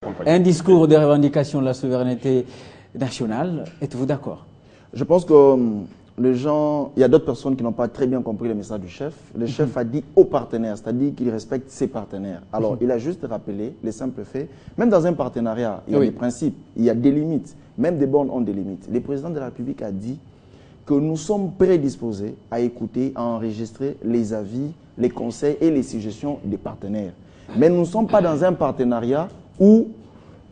accompagner. Un discours de revendication de la souveraineté nationale, êtes-vous d'accord? Je pense que les gens, il y a d'autres personnes qui n'ont pas très bien compris le message du chef. Le chef a dit aux partenaires, c'est-à-dire qu'il respecte ses partenaires. Alors, il a juste rappelé les simples faits. Même dans un partenariat, il y a des principes, il y a des limites. Même des bornes ont des limites. Le président de la République a dit que nous sommes prédisposés à écouter, à enregistrer les avis, les conseils et les suggestions des partenaires. Mais nous ne sommes pas dans un partenariat où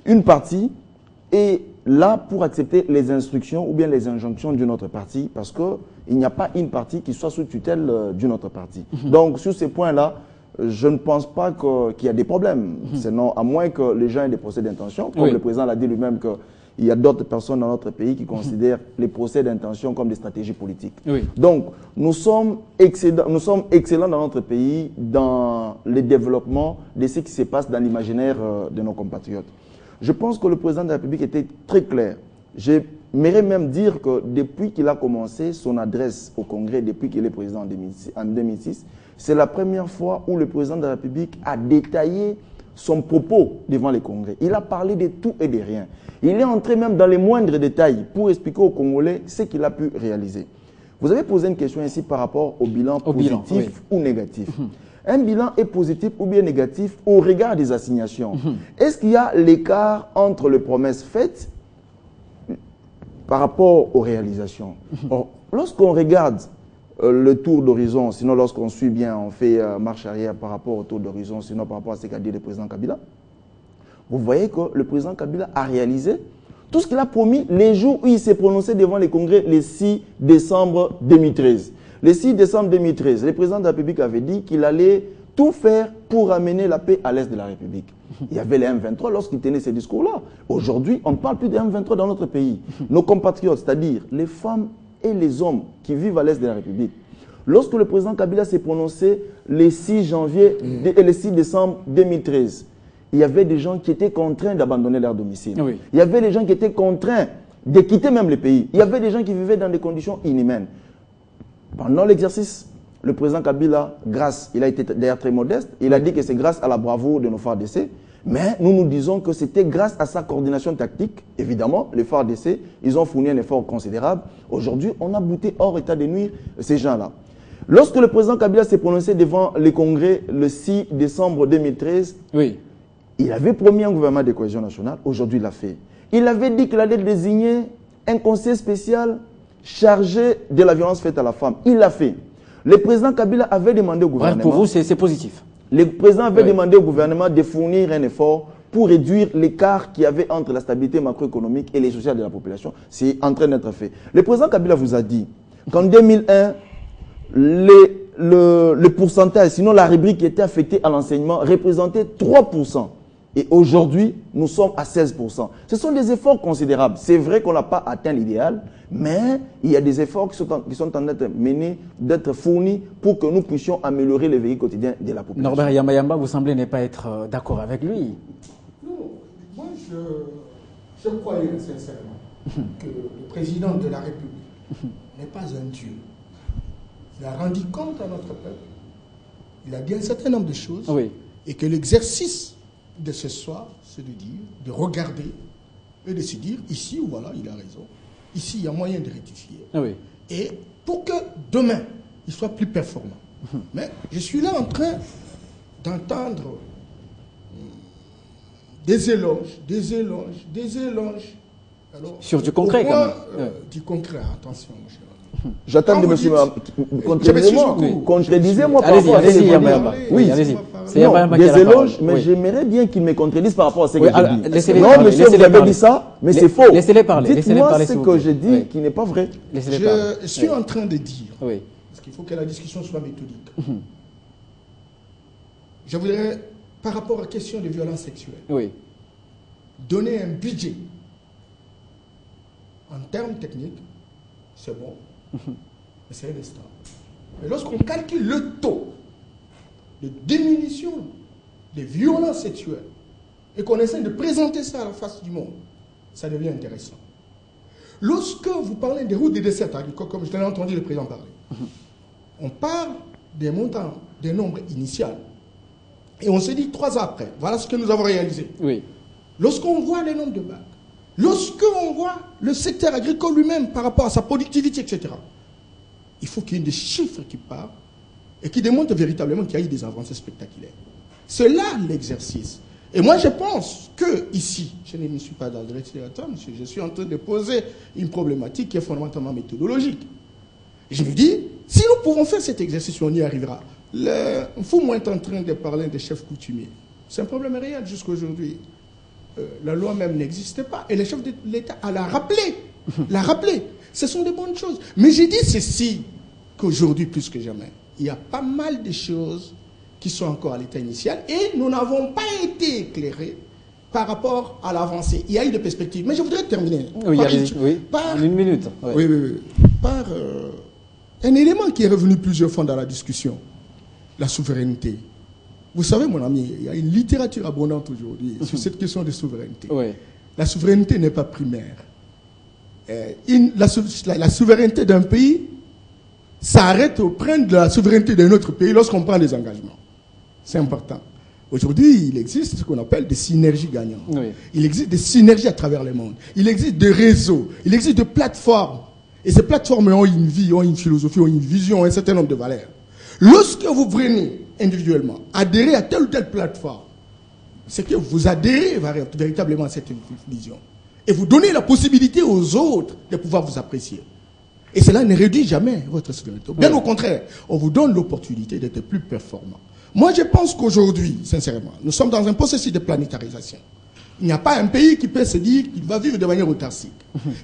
une partie est là pour accepter les instructions ou bien les injonctions d'une autre partie, parce qu'il n'y a pas une partie qui soit sous tutelle d'une autre partie. Donc, sur ces points-là, je ne pense pas qu'il y a des problèmes. Sinon, à moins que les gens aient des procès d'intention, comme le président l'a dit lui-même, qu'il y a d'autres personnes dans notre pays qui considèrent les procès d'intention comme des stratégies politiques. Donc, nous sommes excellents dans notre pays dans le développement de ce qui se passe dans l'imaginaire de nos compatriotes. Je pense que le président de la République était très clair. J'aimerais même dire que depuis qu'il a commencé son adresse au Congrès, depuis qu'il est président en 2006, c'est la première fois où le président de la République a détaillé son propos devant les Congrès. Il a parlé de tout et de rien. Il est entré même dans les moindres détails pour expliquer aux Congolais ce qu'il a pu réaliser. Vous avez posé une question ici par rapport au bilan positif ou négatif. Un bilan est positif ou bien négatif au regard des assignations. Est-ce qu'il y a l'écart entre les promesses faites par rapport aux réalisations? Lorsqu'on regarde le tour d'horizon, sinon lorsqu'on suit bien, on fait marche arrière par rapport au tour d'horizon, sinon par rapport à ce qu'a dit le président Kabila, vous voyez que le président Kabila a réalisé tout ce qu'il a promis les jours où il s'est prononcé devant les congrès le 6 décembre 2013. Le 6 décembre 2013, le président de la République avait dit qu'il allait tout faire pour amener la paix à l'est de la République. Il y avait les M23 lorsqu'il tenait ces discours-là. Aujourd'hui, on ne parle plus des M23 dans notre pays. Nos compatriotes, c'est-à-dire les femmes et les hommes qui vivent à l'est de la République, lorsque le président Kabila s'est prononcé le 6 janvier et le 6 décembre 2013, il y avait des gens qui étaient contraints d'abandonner leur domicile. Il y avait des gens qui étaient contraints de quitter même le pays. Il y avait des gens qui vivaient dans des conditions inhumaines. Pendant l'exercice, le président Kabila, il a été d'ailleurs très modeste, il a dit que c'est grâce à la bravoure de nos FARDC, mais nous disons que c'était grâce à sa coordination tactique. Évidemment, les FARDC, ils ont fourni un effort considérable. Aujourd'hui, on a bouté hors état de nuire ces gens-là. Lorsque le président Kabila s'est prononcé devant les congrès le 6 décembre 2013, il avait promis un gouvernement de cohésion nationale, aujourd'hui il l'a fait. Il avait dit qu'il allait désigner un conseil spécial chargé de la violence faite à la femme. Il l'a fait. Le président Kabila avait demandé au gouvernement... Pour vous, c'est positif. Le président avait demandé au gouvernement de fournir un effort pour réduire l'écart qu'il y avait entre la stabilité macroéconomique et les sociales de la population. C'est en train d'être fait. Le président Kabila vous a dit qu'en 2001, le pourcentage, sinon la rubrique qui était affectée à l'enseignement, représentait 3%. Et aujourd'hui, nous sommes à 16%. Ce sont des efforts considérables. C'est vrai qu'on n'a pas atteint l'idéal, mais il y a des efforts qui sont en train d'être menés, d'être fournis pour que nous puissions améliorer le véhicule quotidien de la population. Norbert Yamba, vous semblez ne pas être d'accord avec lui. Non, moi je croyais sincèrement que le président de la République n'est pas un dieu. Il a rendu compte à notre peuple, il a dit un certain nombre de choses, et que l'exercice de ce soir, c'est de dire, de regarder et de se dire, ici, voilà, il a raison, ici, il y a moyen de rectifier. Et pour que demain, il soit plus performant. Mais je suis là en train d'entendre des éloges. Alors, sur du concret, quand même. Du concret, attention, mon cher. J'attends de monsieur. Contredisez-moi par rapport à allez-y, Yamba. Oui, allez-y. Des éloges, mais j'aimerais bien qu'il me contredise par rapport à ce que j'ai dit. Non, monsieur, vous avez dit ça, mais c'est faux. Laissez-les parler. Dites-moi ce que j'ai dit qui n'est pas vrai. Je suis en train de dire, parce qu'il faut que la discussion soit méthodique. Je voudrais, par rapport à la question de violence sexuelle, donner un budget en termes techniques, c'est bon. Mais c'est un instant. Mais lorsqu'on calcule le taux de diminution des violences sexuelles et qu'on essaie de présenter ça à la face du monde, ça devient intéressant. Lorsque vous parlez des routes des desserts agricoles, comme je l'ai entendu le président parler, on parle des montants, des nombres initiaux, et on se dit 3 ans après, voilà ce que nous avons réalisé. lorsqu'on voit les nombres de bacs, lorsqu'on voit le secteur agricole lui-même par rapport à sa productivité, etc., il faut qu'il y ait des chiffres qui parlent et qui démontrent véritablement qu'il y a eu des avancées spectaculaires. C'est là l'exercice. Et moi, je pense que ici, je ne me suis pas adressé à toi, monsieur, je suis en train de poser une problématique qui est fondamentalement méthodologique. Je me dis, si nous pouvons faire cet exercice, on y arrivera. Vous est en train de parler des chefs coutumiers. C'est un problème réel jusqu'à aujourd'hui. La loi même n'existait pas. Et le chef de l'État l'a rappelé. L'a rappelé. Ce sont des bonnes choses. Mais j'ai dit ceci, qu'aujourd'hui, plus que jamais, il y a pas mal de choses qui sont encore à l'état initial et nous n'avons pas été éclairés par rapport à l'avancée. Il y a eu des perspectives. Mais je voudrais terminer par une minute. Par un élément qui est revenu plusieurs fois dans la discussion, la souveraineté. Vous savez, mon ami, il y a une littérature abondante aujourd'hui sur cette question de souveraineté. La souveraineté n'est pas primaire. La souveraineté d'un pays s'arrête auprès de la souveraineté d'un autre pays lorsqu'on prend des engagements. C'est important. Aujourd'hui, il existe ce qu'on appelle des synergies gagnantes. Il existe des synergies à travers le monde. Il existe des réseaux. Il existe des plateformes. Et ces plateformes ont une vie, ont une philosophie, ont une vision, un certain nombre de valeurs. Lorsque vous venez individuellement adhérer à telle ou telle plateforme, c'est que vous adhérez véritablement à cette vision. Et vous donnez la possibilité aux autres de pouvoir vous apprécier. Et cela ne réduit jamais votre souveraineté. Bien au contraire, on vous donne l'opportunité d'être plus performant. Moi, je pense qu'aujourd'hui, sincèrement, nous sommes dans un processus de planétarisation. Il n'y a pas un pays qui peut se dire qu'il va vivre de manière autarcique.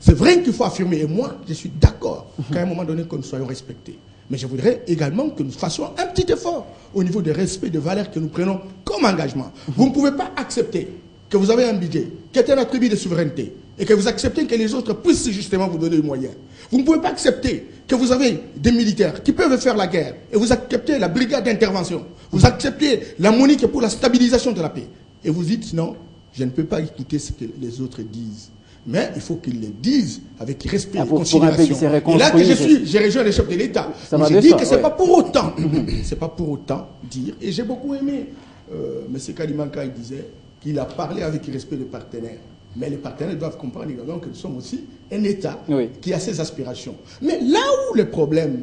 C'est vrai qu'il faut affirmer. Et moi, je suis d'accord qu'à un moment donné, que nous soyons respectés. Mais je voudrais également que nous fassions un petit effort au niveau des respects de valeurs que nous prenons comme engagement. Vous ne pouvez pas accepter que vous avez un budget qui est un attribut de souveraineté et que vous acceptez que les autres puissent justement vous donner les moyens. Vous ne pouvez pas accepter que vous avez des militaires qui peuvent faire la guerre et vous acceptez la brigade d'intervention. Vous acceptez la monique pour la stabilisation de la paix. Et vous dites non, je ne peux pas écouter ce que les autres disent. Mais il faut qu'ils le disent avec respect et considération. Et là que j'ai rejoint les chefs de l'État. Je dis que ce n'est pas pour autant, c'est pas pour autant dire, et j'ai beaucoup aimé, M. Kalimanka, il disait qu'il a parlé avec respect des partenaires. Mais les partenaires doivent comprendre également que nous sommes aussi un État qui a ses aspirations. Mais là où le problème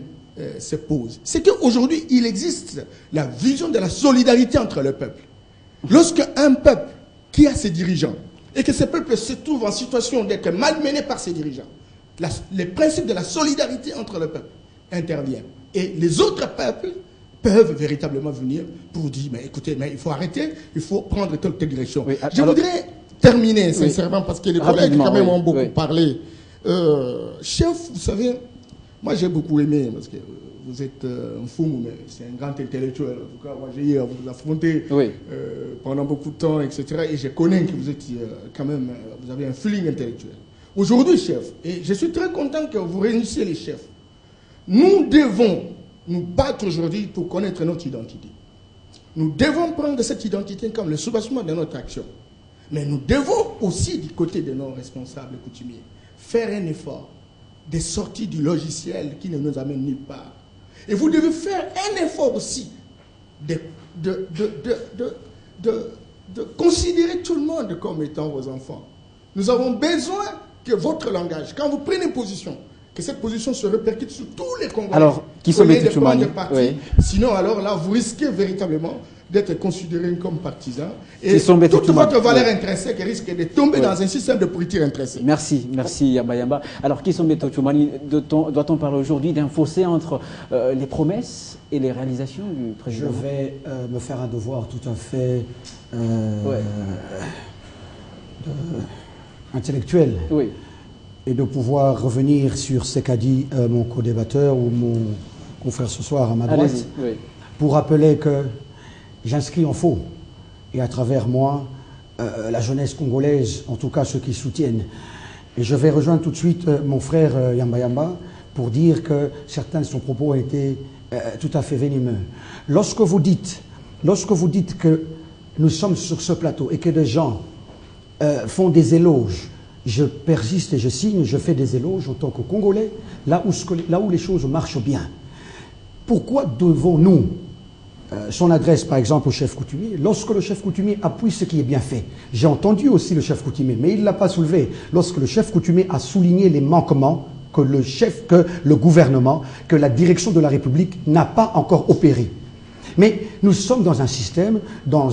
se pose, c'est qu'aujourd'hui, il existe la vision de la solidarité entre le peuple. Lorsque un peuple qui a ses dirigeants, et que ce peuple se trouve en situation d'être malmené par ses dirigeants, les principes de la solidarité entre le peuple interviennent. Et les autres peuples peuvent véritablement venir pour dire, mais écoutez, mais il faut arrêter, il faut prendre telle direction. Je voudrais terminer, sincèrement, parce que les collègues quand même ont beaucoup parlé. Chef, vous savez, moi j'ai beaucoup aimé, parce que vous êtes un fou, mais c'est un grand intellectuel. En tout cas, moi j'ai eu à vous affronter pendant beaucoup de temps, etc. Et je connais que vous êtes quand même, vous avez un feeling intellectuel. Aujourd'hui, chef, et je suis très content que vous réunissiez les chefs, nous devons nous battre aujourd'hui pour connaître notre identité. Nous devons prendre cette identité comme le soubassement de notre action. Mais nous devons aussi, du côté de nos responsables coutumiers, faire un effort de sortie du logiciel qui ne nous amène nulle part. Et vous devez faire un effort aussi de considérer tout le monde comme étant vos enfants. Nous avons besoin que votre langage, quand vous prenez position, que cette position se répercute sur tous les Congolais. Alors, qui sont les Tchoumani? Sinon, alors là, vous risquez véritablement d'être considéré comme partisan. Et toute votre valeur intrinsèque risque de tomber dans un système de politique intrinsèque. Merci Yamba Yamba. Alors, qui sont les Tchoumani? Doit-on parler aujourd'hui d'un fossé entre les promesses et les réalisations du président? Je vais me faire un devoir tout à fait intellectuel. Et de pouvoir revenir sur ce qu'a dit mon co-débatteur ou mon confrère ce soir à ma droite, pour rappeler que j'inscris en faux, et à travers moi, la jeunesse congolaise, en tout cas ceux qui soutiennent. Et je vais rejoindre tout de suite mon frère Yamba Yamba pour dire que certains de son propos ont été tout à fait venimeux. Lorsque vous dites que nous sommes sur ce plateau et que des gens font des éloges, je persiste et je signe, je fais des éloges en tant que Congolais, là où les choses marchent bien. Pourquoi devons-nous son adresse, par exemple, au chef coutumier, lorsque le chef coutumier appuie ce qui est bien fait. J'ai entendu aussi le chef coutumier, mais il ne l'a pas soulevé. Lorsque le chef coutumier a souligné les manquements que le gouvernement, que la direction de la République n'a pas encore opéré. Mais nous sommes dans un système, dans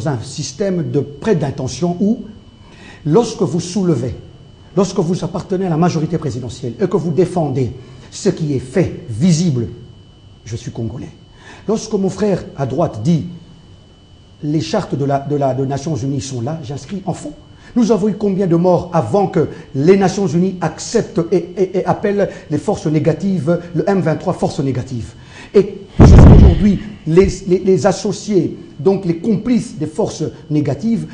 un système de prêt d'intention où, lorsque vous soulevez, lorsque vous appartenez à la majorité présidentielle et que vous défendez ce qui est fait, visible, je suis congolais. Lorsque mon frère à droite dit les chartes de Nations Unies sont là, j'inscris en fond. Nous avons eu combien de morts avant que les Nations Unies acceptent et appellent les forces négatives, le M23 forces négatives. Et aujourd'hui, les associés, donc les complices des forces négatives,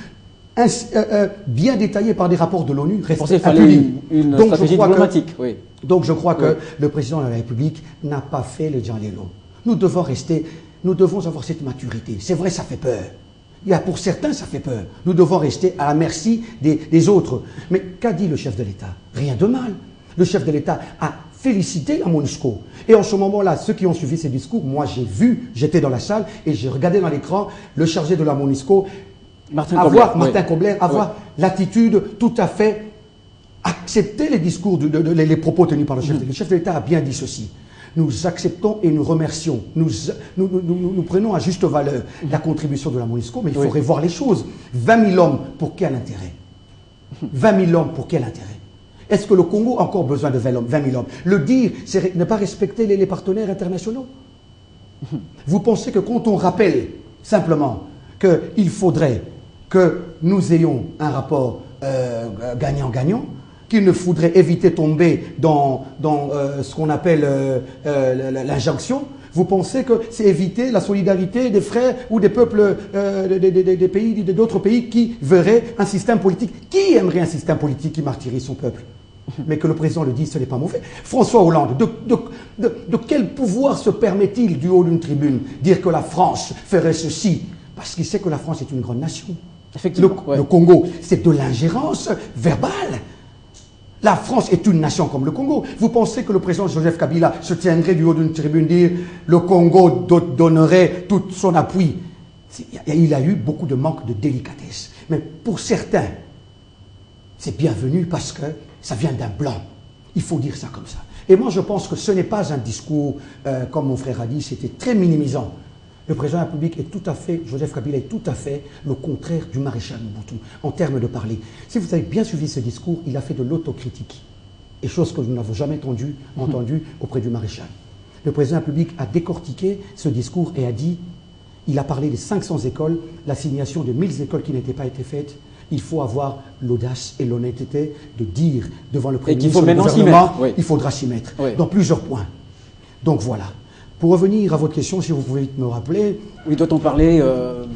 bien détaillés par des rapports de l'ONU, restent impunis. Une stratégie diplomatique, oui. Donc je crois que le président de la République n'a pas fait le dialogue. Nous devons avoir cette maturité. C'est vrai, ça fait peur. Pour certains, ça fait peur. Nous devons rester à la merci des autres. Mais qu'a dit le chef de l'État? Rien de mal. Le chef de l'État a félicité la MONUSCO. Et en ce moment-là, ceux qui ont suivi ces discours, moi j'ai vu, j'étais dans la salle et j'ai regardé dans l'écran le chargé de la MONUSCO, Martin Kobler, avoir l'attitude tout à fait accepter les discours, les propos tenus par le chef de l'État. Le chef de l'État a bien dit ceci. Nous acceptons et nous remercions. Nous prenons à juste valeur la contribution de la MONUSCO, mais il faudrait voir les choses. 20 000 hommes, pour quel intérêt? 20 000 hommes, pour quel intérêt? Est-ce que le Congo a encore besoin de 20 000 hommes? Le dire, c'est ne pas respecter les partenaires internationaux. Vous pensez que quand on rappelle simplement qu'il faudrait que nous ayons un rapport gagnant-gagnant, qu'il ne faudrait éviter de tomber dans ce qu'on appelle l'injonction, vous pensez que c'est éviter la solidarité des frères ou des peuples d'autres pays qui verraient un système politique? Qui aimerait un système politique qui martyrise son peuple? Mais que le président le dise, ce n'est pas mauvais. François Hollande, de quel pouvoir se permet-il du haut d'une tribune dire que la France ferait ceci? Parce qu'il sait que la France est une grande nation. Effectivement, le Congo, c'est de l'ingérence verbale. La France est une nation comme le Congo. Vous pensez que le président Joseph Kabila se tiendrait du haut d'une tribune dire le Congo donnerait tout son appui? Il a eu beaucoup de manque de délicatesse. Mais pour certains, c'est bienvenu parce que ça vient d'un blanc. Il faut dire ça comme ça. Et moi, je pense que ce n'est pas un discours, comme mon frère a dit, c'était très minimisant. Le président de la République est tout à fait, Joseph Kabila est tout à fait le contraire du maréchal Mobutu, en termes de parler. Si vous avez bien suivi ce discours, il a fait de l'autocritique. Et chose que nous n'avons jamais entendu auprès du maréchal. Le président de la République a décortiqué ce discours et a dit, il a parlé des 500 écoles, l'assignation de 1000 écoles qui n'étaient pas été faites. Il faut avoir l'audace et l'honnêteté de dire devant le Premier ministre du gouvernement, il faudra s'y mettre, dans plusieurs points. Donc voilà. Pour revenir à votre question, si vous pouvez me rappeler... Oui, doit-on parler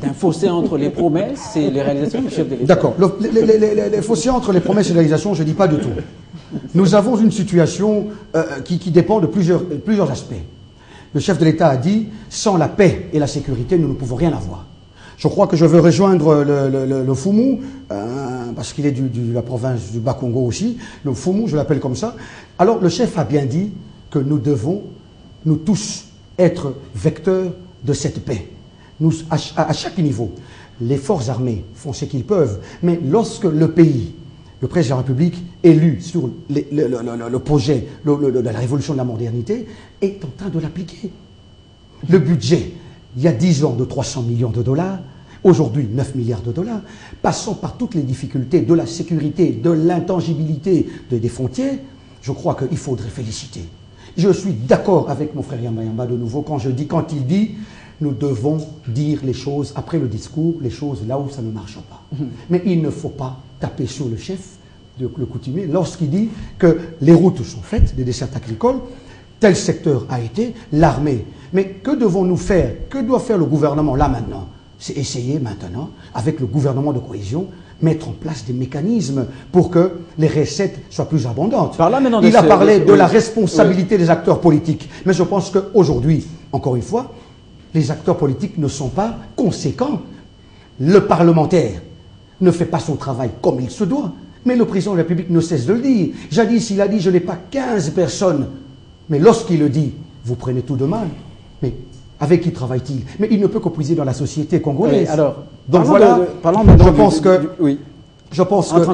d'un fossé entre les promesses et les réalisations du chef de l'État? D'accord. Les fossés entre les promesses et les réalisations, je ne dis pas du tout. Nous avons une situation qui dépend de plusieurs aspects. Le chef de l'État a dit, sans la paix et la sécurité, nous ne pouvons rien avoir. Je crois que je veux rejoindre le Fumu, parce qu'il est de la province du Bas-Congo aussi. Le Fumu, je l'appelle comme ça. Alors, le chef a bien dit que nous devons, nous tous, être vecteurs de cette paix. Nous, à chaque niveau, les forces armées font ce qu'ils peuvent, mais lorsque le pays, le président de la République, élu sur le projet de la révolution de la modernité, est en train de l'appliquer. Le budget, il y a 10 ans, de 300 millions de dollars, aujourd'hui 9 milliards de dollars, passant par toutes les difficultés de la sécurité, de l'intangibilité des frontières, je crois qu'il faudrait féliciter. Je suis d'accord avec mon frère Yamba de nouveau quand il dit nous devons dire les choses après le discours, les choses là où ça ne marche pas. Mais il ne faut pas taper sur le chef, le coutumier, lorsqu'il dit que les routes sont faites, des dessertes agricoles, tel secteur a été, l'armée. Mais que devons-nous faire? Que doit faire le gouvernement là maintenant? C'est essayer maintenant, avec le gouvernement de cohésion, mettre en place des mécanismes pour que les recettes soient plus abondantes. Il a parlé de la responsabilité des acteurs politiques. Mais je pense qu'aujourd'hui, encore une fois, les acteurs politiques ne sont pas conséquents. Le parlementaire ne fait pas son travail comme il se doit. Mais le président de la République ne cesse de le dire. Jadis, il a dit, je n'ai pas 15 personnes. Mais lorsqu'il le dit, vous prenez tout de mal. Mais Avec qui travaille-t-il? Mais il ne peut que puiser dans la société congolaise. Oui, alors, donc voilà, parlons maintenant je pense que... oui. Je pense que